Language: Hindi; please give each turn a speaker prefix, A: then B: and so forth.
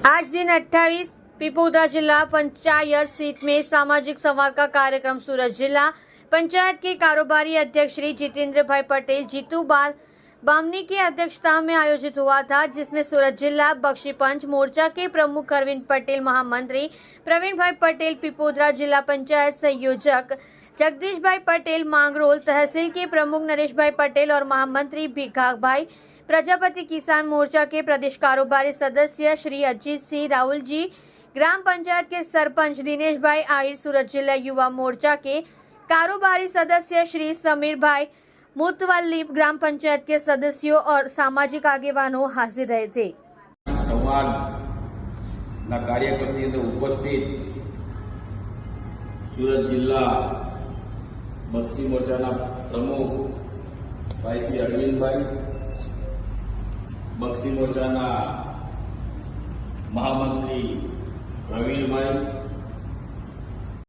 A: आज दिन 28 पिपौदा जिला पंचायत सीट में सामाजिक संवाद का कार्यक्रम सूरत जिला पंचायत के कारोबारी अध्यक्ष श्री जितेंद्र भाई पटेल जीतू बामनी की अध्यक्षता में आयोजित हुआ था, जिसमें सूरत जिला बख्शी पंच मोर्चा के प्रमुख अरविंद पटेल, महामंत्री प्रवीण भाई पटेल, पिपौदा जिला पंचायत संयोजक जगदीश भाई पटेल, मांगरोल तहसील के प्रमुख नरेश भाई पटेल और महामंत्री भिखा भाई, प्रजापति किसान मोर्चा के प्रदेश कारोबारी सदस्य श्री अजीत सिंह राहुल जी, ग्राम पंचायत के सरपंच दिनेश भाई आहिर, सूरत जिला युवा मोर्चा के कारोबारी सदस्य श्री समीर भाई मुतवल्ली, ग्राम पंचायत के सदस्यों और सामाजिक आगेवानों हाजिर रहे थे।
B: संवाद कार्यक्रम उपस्थित सूरत जिला बक्सी मोर्चा प्रमुख भाई श्री अरविंद भाई, बक्सी मोर्चा महामंत्री प्रवीण भाई,